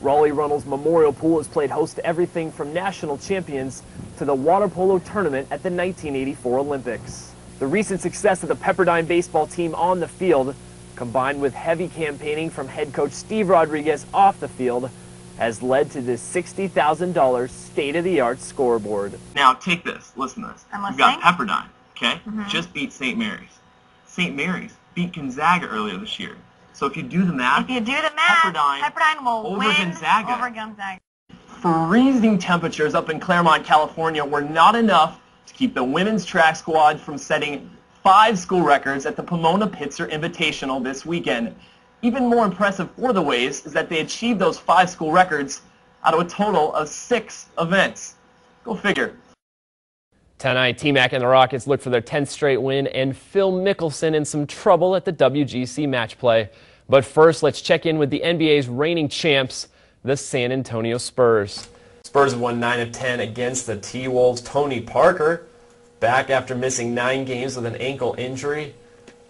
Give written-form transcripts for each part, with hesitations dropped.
Raleigh Runnels Memorial Pool has played host to everything from national champions to the water polo tournament at the 1984 Olympics. The recent success of the Pepperdine baseball team on the field, combined with heavy campaigning from head coach Steve Rodriguez off the field, has led to this $60,000 state-of-the-art scoreboard. Now take this, listen to this. I'm We've listening. got Pepperdine, okay? Just beat St. Mary's. St. Mary's beat Gonzaga earlier this year. So if you do the math, Pepperdine will over win Gonzaga. over Gonzaga. Freezing temperatures up in Claremont, California were not enough to keep the women's track squad from setting 5 school records at the Pomona Pitzer Invitational this weekend. Even more impressive for the Waves is that they achieved those 5 school records out of a total of 6 events. Go figure. Tonight, T-Mac and the Rockets look for their 10th straight win and Phil Mickelson in some trouble at the WGC match play. But first, let's check in with the NBA's reigning champs, the San Antonio Spurs. Spurs have won 9 of 10 against the T-Wolves. Tony Parker back after missing 9 games with an ankle injury.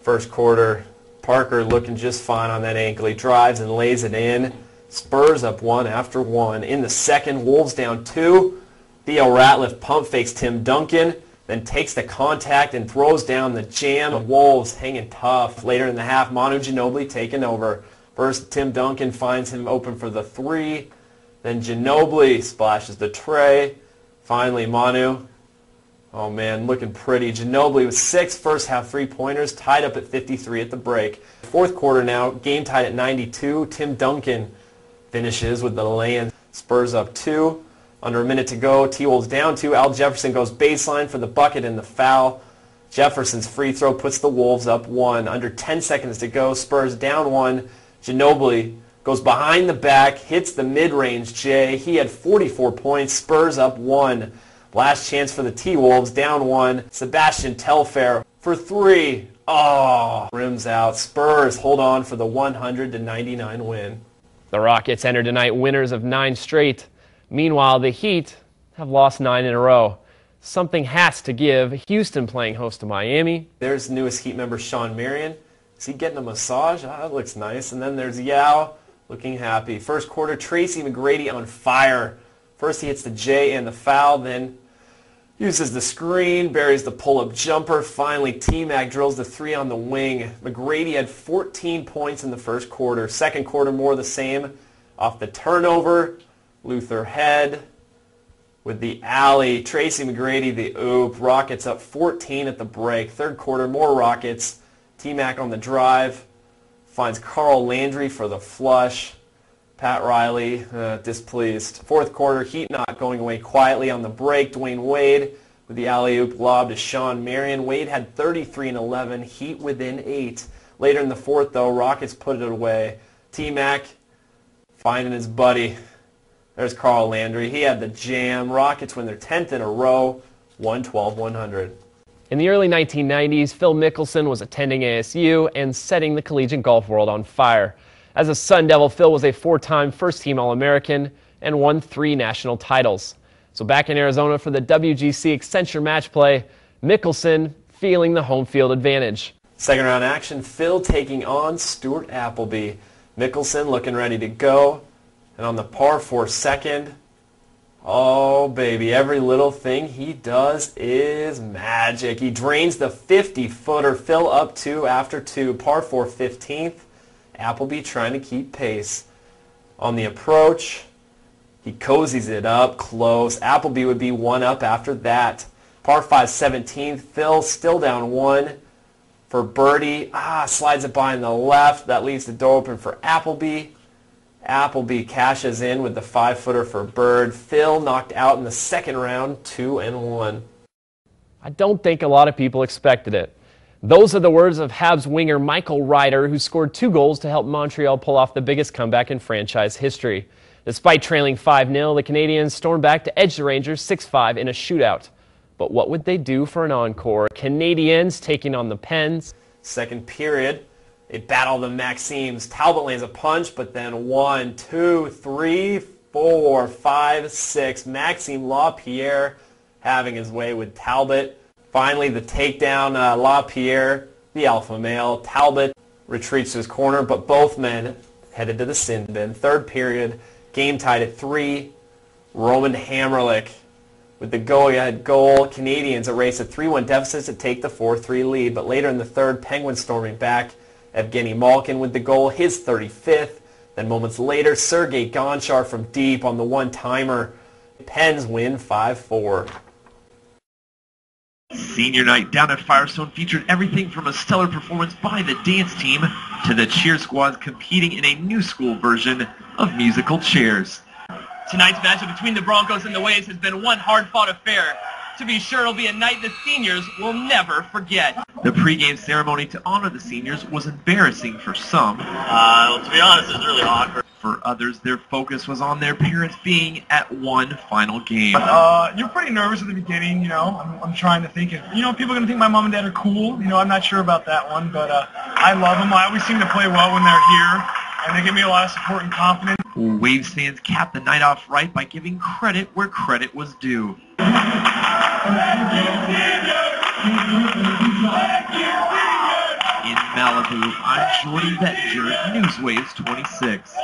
First quarter, Parker looking just fine on that ankle. He drives and lays it in. Spurs up 1 after 1. In the second, Wolves down 2. Theo Ratliff pump fakes Tim Duncan, then takes the contact and throws down the jam. The Wolves hanging tough. Later in the half, Manu Ginobili taking over. First, Tim Duncan finds him open for the 3. Then Ginobili splashes the tray. Finally, Manu. Oh, man, looking pretty. Ginobili with 6 first-half three-pointers, tied up at 53 at the break. Fourth quarter now, game tied at 92. Tim Duncan finishes with the lay-in. Spurs up 2. Under a minute to go, T-Wolves down 2. Al Jefferson goes baseline for the bucket and the foul. Jefferson's free throw puts the Wolves up 1. Under 10 seconds to go, Spurs down 1. Ginobili goes behind the back, hits the mid-range J. He had 44 points. Spurs up 1. Last chance for the T-Wolves, down 1. Sebastian Telfair for 3. Oh, rims out. Spurs hold on for the 100-99 win. The Rockets enter tonight winners of 9 straight. Meanwhile, the Heat have lost 9 in a row. Something has to give. Houston playing host to Miami. There's newest Heat member Sean Marion. Is he getting a massage? That looks nice. And then there's Yao looking happy. First quarter, Tracy McGrady on fire. First he hits the J and the foul, then uses the screen, buries the pull-up jumper. Finally, T-Mac drills the 3 on the wing. McGrady had 14 points in the first quarter. Second quarter, more of the same. Off the turnover, Luther Head with the alley. Tracy McGrady, the oop. Rockets up 14 at the break. Third quarter, more Rockets. T-Mac on the drive. Finds Carl Landry for the flush. Pat Riley displeased. Fourth quarter, Heat not going away quietly on the break. Dwayne Wade with the alley-oop lob to Sean Marion. Wade had 33 and 11. Heat within 8. Later in the fourth, though, Rockets put it away. T-Mac finding his buddy. There's Carl Landry. He had the jam. Rockets win their 10th in a row, 112-100. In the early 1990s, Phil Mickelson was attending ASU and setting the collegiate golf world on fire. As a Sun Devil, Phil was a 4-time first-team All-American and won 3 national titles. So back in Arizona for the WGC Accenture match play, Mickelson feeling the home field advantage. Second round action, Phil taking on Stuart Appleby. Mickelson looking ready to go. And on the par 4 second, oh baby, every little thing he does is magic. He drains the 50-footer. Phil up 2 after 2, par 4 15th. Appleby trying to keep pace. On the approach, he cozies it up close. Appleby would be 1 up after that. Par 5 17th. Phil still down 1 for birdie. Slides it by on the left. That leaves the door open for Appleby. Appleby cashes in with the 5-footer for bird. Phil knocked out in the second round, 2-1. I don't think a lot of people expected it. Those are the words of Habs winger Michael Ryder, who scored 2 goals to help Montreal pull off the biggest comeback in franchise history. Despite trailing 5-0, the Canadiens stormed back to edge the Rangers 6-5 in a shootout. But what would they do for an encore? Canadiens taking on the Pens. Second period, they battle the Maximes. Talbot lands a punch, but then 1, 2, 3, 4, 5, 6. Maxime Lapierre having his way with Talbot. Finally, the takedown, Lapierre, the alpha male. Talbot retreats to his corner, but both men headed to the sin bin. Third period, Game tied at 3. Roman Hammerlich with the go-ahead goal. Canadians erase a 3-1 deficit to take the 4-3 lead. But later in the third, Penguins storming back. Evgeny Malkin with the goal, his 35th. Then moments later, Sergei Gonchar from deep on the one-timer. Pens win 5-4. Senior night down at Firestone featured everything from a stellar performance by the dance team to the cheer squads competing in a new school version of musical chairs. Tonight's matchup between the Broncos and the Waves has been one hard-fought affair. To be sure, it'll be a night the seniors will never forget. The pregame ceremony to honor the seniors was embarrassing for some. To be honest, it's really awkward. For others, their focus was on their parents being at one final game. You're pretty nervous at the beginning, you know. I'm trying to think, people are going to think my mom and dad are cool. You know, I'm not sure about that one, but I love them. I always seem to play well when they're here, and they give me a lot of support and confidence. Waves fans capped the night off right by giving credit where credit was due. In Malibu, I'm Jordan Bettinger, Newswaves 26.